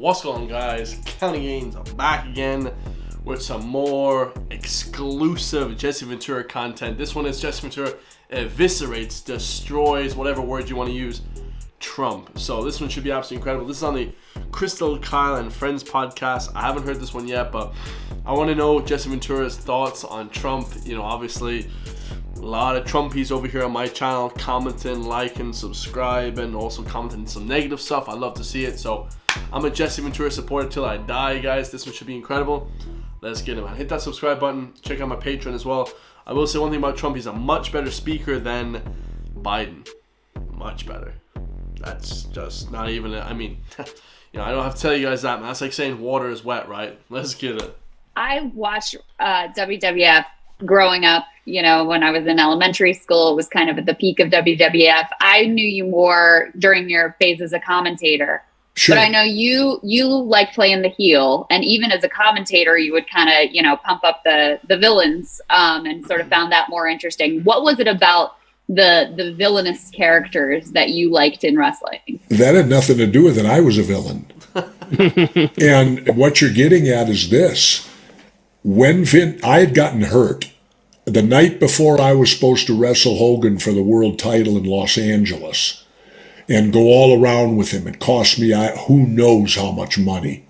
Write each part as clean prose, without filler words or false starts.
What's going on, guys? County Gains, I'm back again with some more exclusive Jesse Ventura content. This one is Jesse Ventura eviscerates, destroys, whatever word you want to use, Trump. So this one should be absolutely incredible. This is on the Crystal, Kyle, and Friends podcast. I haven't heard this one yet, but I want to know Jesse Ventura's thoughts on Trump. You know, obviously, a lot of Trumpies over here on my channel commenting, liking, subscribe, and also commenting some negative stuff. I love to see it. So I'm a Jesse Ventura supporter till I die, guys. This one should be incredible. Let's get it, man. Hit that subscribe button. Check out my Patreon as well. I will say one thing about Trump. He's a much better speaker than Biden. Much better. That's just not even, I mean, you know, I don't have to tell you guys that, man. That's like saying water is wet, right? Let's get it. I watched WWF growing up, you know, when I was in elementary school. It was kind of at the peak of WWF. I knew you more during your phase as a commentator. Sure. But I know you like playing the heel, and even as a commentator, you would kind of, you know, pump up the villains, and sort of found that more interesting. What was it about the villainous characters that you liked in wrestling? That had nothing to do with it. I was a villain. And what you're getting at is this. When I had gotten hurt the night before I was supposed to wrestle Hogan for the world title in Los Angeles and go all around with him. It cost me who knows how much money.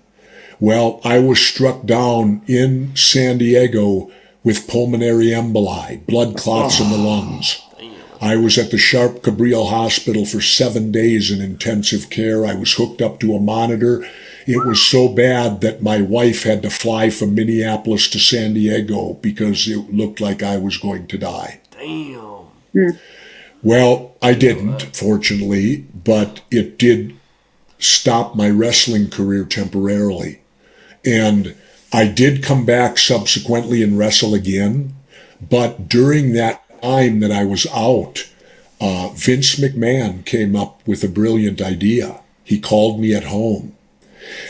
Well, I was struck down in San Diego with pulmonary emboli, blood clots in the lungs. I was at the Sharp Cabrillo Hospital for 7 days in intensive care. I was hooked up to a monitor. It was so bad that my wife had to fly from Minneapolis to San Diego because it looked like I was going to die. Damn. Well, I didn't, fortunately, but it did stop my wrestling career temporarily. And I did come back subsequently and wrestle again, but during that time that I was out, Vince McMahon came up with a brilliant idea. He called me at home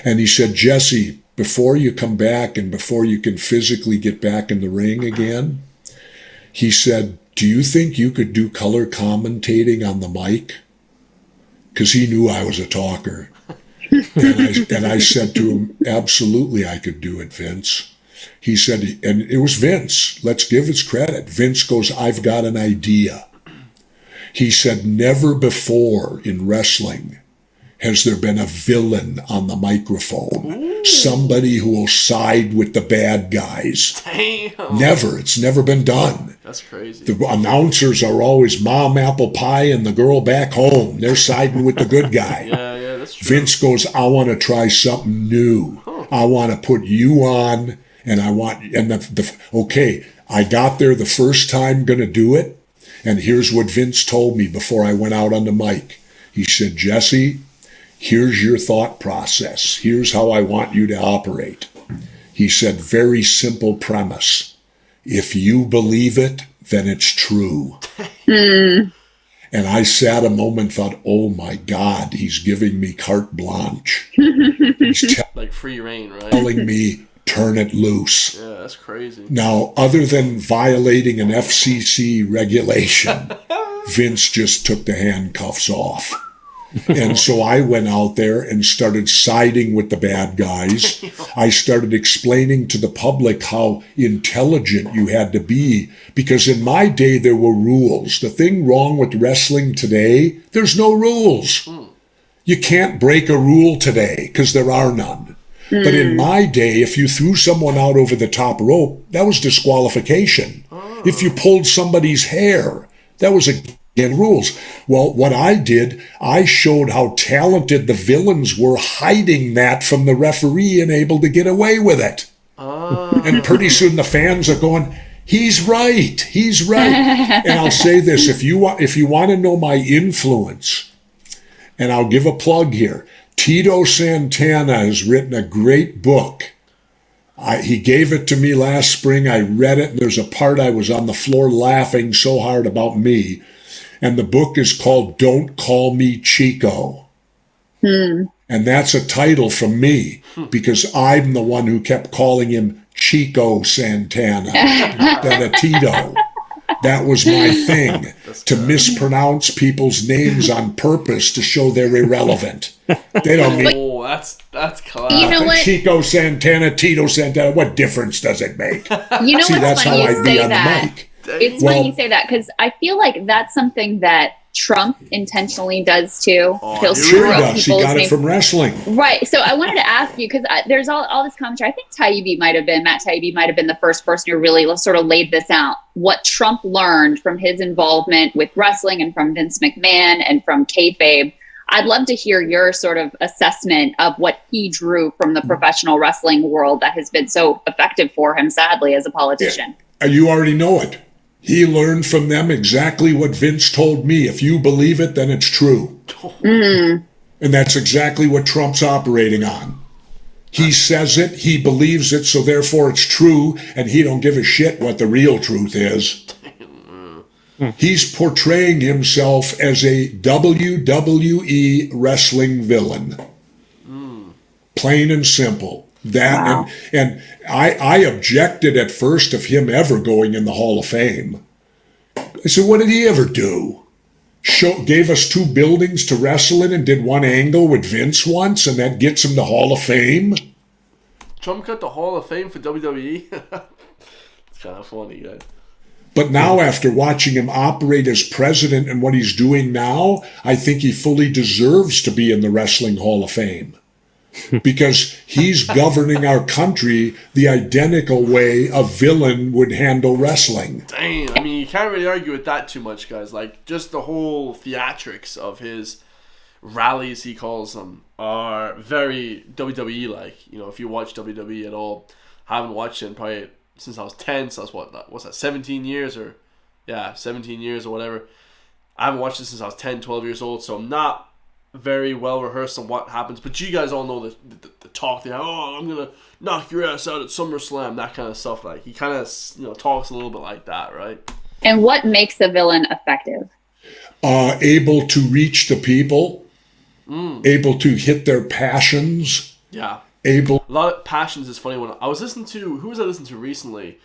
and he said, Jesse, before you come back and before you can physically get back in the ring again, he said, do you think you could do color commentating on the mic? Because he knew I was a talker. And I said to him, absolutely, I could do it, Vince. He said, and it was Vince. Let's give his credit. Vince goes, I've got an idea. He said, never before in wrestling has there been a villain on the microphone. Ooh. Somebody who will side with the bad guys. Damn. Never. It's never been done. That's crazy. The announcers are always Mom Apple Pie and the girl back home. They're siding with the good guy. Yeah, that's true. Vince goes, I want to try something new. Huh. I want to put you on, and I want, and okay, I got there the first time going to do it, and here's what Vince told me before I went out on the mic. He said, Jesse, here's your thought process. Here's how I want you to operate. He said, very simple premise. If you believe it, then it's true. And I sat a moment, thought, oh my God, he's giving me carte blanche. He's like free reign, right? Telling me, turn it loose. Yeah, that's crazy. Now, other than violating an FCC regulation, Vince just took the handcuffs off. And so I went out there and started siding with the bad guys. I started explaining to the public how intelligent you had to be, because in my day there were rules. The thing wrong with wrestling today, there's no rules. You can't break a rule today because there are none. But in my day, if you threw someone out over the top rope, that was disqualification. If you pulled somebody's hair, that was against rules. Well, what I did, I showed how talented the villains were hiding that from the referee and able to get away with it. And pretty soon the fans are going, he's right, he's right. And I'll say this, if you want to know my influence, and I'll give a plug here, Tito Santana has written a great book. He gave it to me last spring. I read it, and there's a part I was on the floor laughing so hard about me. And the book is called Don't Call Me Chico. And that's a title from me because I'm the one who kept calling him Chico Santana instead of Tito. That was my thing, to mispronounce people's names on purpose to show they're irrelevant. They don't mean Oh, that's classic. You know what? Chico Santana, Tito Santana. What difference does it make? You know See, what's that's how funny? You I'd be say on that. the mic. It's Well- funny you say that because I feel like that's something that Trump intentionally does too. He'll here screw Sure up does. He people's got it names. from wrestling. Right. So I wanted to ask you because there's all this commentary. I think Matt Taibbi might have been the first person who really sort of laid this out. What Trump learned from his involvement with wrestling and from Vince McMahon and from kayfabe. I'd love to hear your sort of assessment of what he drew from the professional wrestling world that has been so effective for him, sadly, as a politician. You already know it. He learned from them exactly what Vince told me. If you believe it, then it's true. And that's exactly what Trump's operating on. He says it, he believes it, so therefore it's true, and he don't give a shit what the real truth is. He's portraying himself as a WWE wrestling villain. Plain and simple. That Wow. and I objected at first of him ever going in the Hall of Fame. I said, what did he ever do? Gave us 2 buildings to wrestle in and did one angle with Vince once, and that gets him the Hall of Fame? Trump got the Hall of Fame for WWE. It's kind of funny, guys. But now, after watching him operate as president and what he's doing now, I think he fully deserves to be in the Wrestling Hall of Fame. Because he's governing our country the identical way a villain would handle wrestling. Dang, I mean, you can't really argue with that too much, guys. Like, just the whole theatrics of his rallies, he calls them, are very WWE-like. You know, if you watch WWE at all, haven't watched it in probably since I was 10, so that's what's that, 17 years or, yeah, 17 years or whatever. I haven't watched it since I was 10, 12 years old, so I'm not very well rehearsed on what happens, but you guys all know the talk they have. Oh, I'm gonna knock your ass out at SummerSlam, that kind of stuff. Like, he kind of talks a little bit like that, right? And what makes a villain effective? Able to reach the people, able to hit their passions, Yeah, able. a lot of passions is funny. When I was listening to, who was I listening to recently?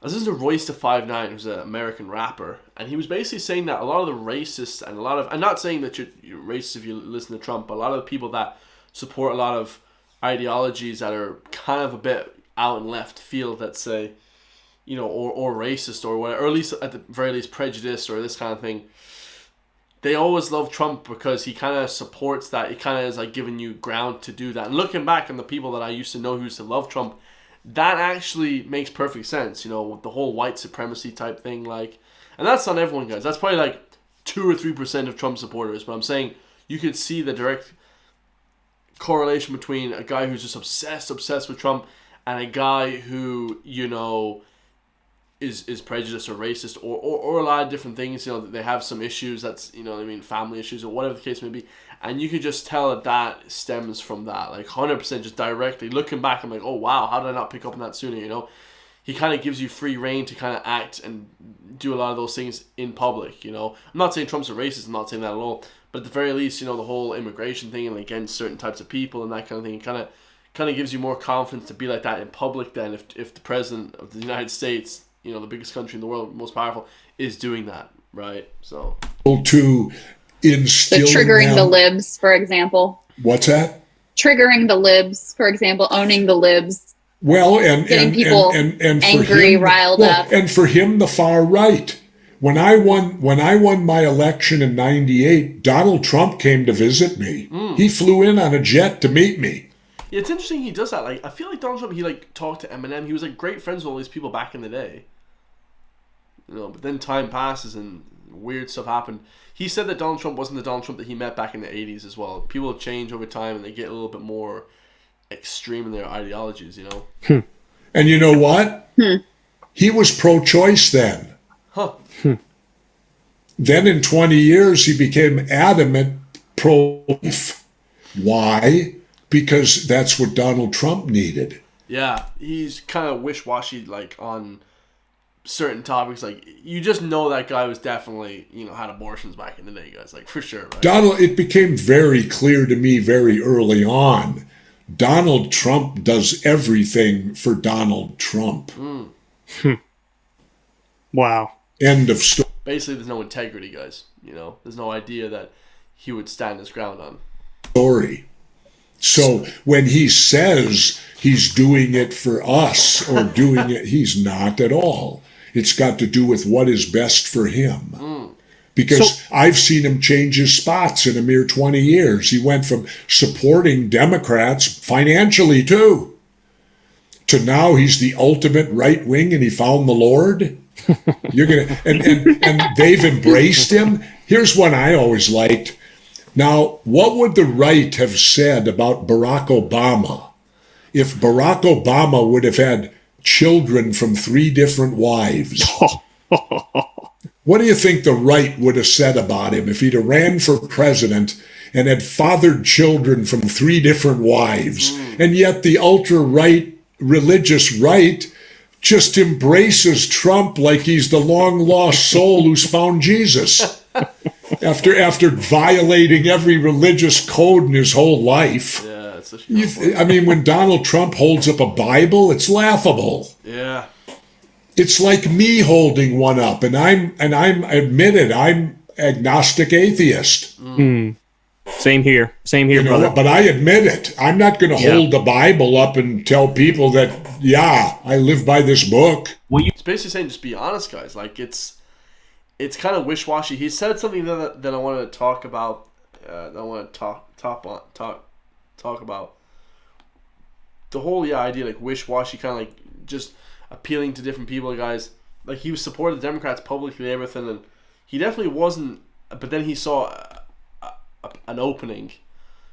I was listening to Royce the 5'9", who's an American rapper, and he was basically saying that a lot of the racists and a lot of, I'm not saying that you're racist if you listen to Trump, but a lot of the people that support a lot of ideologies that are kind of a bit out in left field, that say, you know, or racist or whatever, or at least at the very least prejudiced or this kind of thing, they always love Trump because he kind of supports that. He kind of is like giving you ground to do that. And looking back on the people that I used to know who used to love Trump, that actually makes perfect sense, you know, with the whole white supremacy type thing, like, and that's not everyone, guys. That's probably like 2 or 3% of Trump supporters, but I'm saying you could see the direct correlation between a guy who's just obsessed with Trump and a guy who, you know, is prejudiced or racist or a lot of different things. You know, they have some issues, that's, you know what I mean, family issues or whatever the case may be. And you could just tell that stems from that, like 100% just directly. Looking back, I'm like, oh wow, how did I not pick up on that sooner, you know? He kind of gives you free reign to kind of act and do a lot of those things in public, you know? I'm not saying Trump's a racist, I'm not saying that at all. But at the very least, you know, the whole immigration thing and against certain types of people and that kind of thing, it kind of gives you more confidence to be like that in public than if the president of the United States, you know, the biggest country in the world, most powerful, is doing that, right? So to instill So triggering in the them, libs, for example. What's that? Triggering the libs, for example, owning the libs. Well, and Getting people and for angry, him, riled up. and for him, the far right. When I won my election in '98, Donald Trump came to visit me. He flew in on a jet to meet me. yeah, it's interesting he does that. Like, I feel like Donald Trump, he like talked to Eminem. He was like great friends with all these people back in the day. You know, but then time passes and weird stuff happened. He said that Donald Trump wasn't the Donald Trump that he met back in the 80s as well. People change over time and they get a little bit more extreme in their ideologies, you know? And you know what? He was pro-choice then. Huh. Then in 20 years, he became adamant pro-life. Why? Because that's what Donald Trump needed. Yeah, he's kind of wish-washy, like, on certain topics. Like, you just know that guy was definitely, you know, had abortions back in the day, guys. Like, for sure, right? It became very clear to me very early on. Donald Trump does everything for Donald Trump. Wow. End of story. Basically, there's no integrity, guys. You know, there's no idea that he would stand his ground on. So when he says he's doing it for us or doing it, he's not at all. It's got to do with what is best for him. Because I've seen him change his spots in a mere 20 years. He went from supporting Democrats financially too, to now he's the ultimate right wing and he found the Lord. You're gonna and they've embraced him. Here's one I always liked. Now, what would the right have said about Barack Obama if Barack Obama would have had children from 3 different wives? What do you think the right would have said about him if he'd have ran for president and had fathered children from 3 different wives? And yet the ultra-right, religious right, just embraces Trump like he's the long-lost soul who's found Jesus. After violating every religious code in his whole life. Yeah, it's such a I mean, when Donald Trump holds up a Bible, it's laughable. Yeah. It's like me holding one up, and I'm admitted I'm agnostic atheist. Same here, You know, brother. but I admit it. I'm not going to hold the Bible up and tell people that, yeah, I live by this book. It's basically saying just be honest, guys. Like, it's kind of wish-washy. He said something that I wanted to talk about. That I want to talk about. The whole idea, like, wish-washy, kind of like just appealing to different people, guys. Like, he was supporting the Democrats publicly, everything, and he definitely wasn't. But then he saw an opening,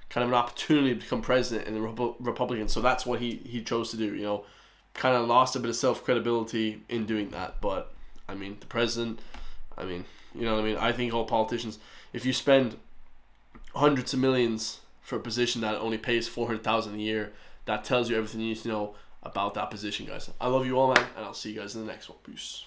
kind of an opportunity to become president in the Republicans. So that's what he chose to do. You know, kind of lost a bit of self-credibility in doing that. But I mean, the president. I mean, you know what I mean? I think all politicians, if you spend hundreds of millions for a position that only pays $400,000 a year, that tells you everything you need to know about that position, guys. I love you all, man, and I'll see you guys in the next one. Peace.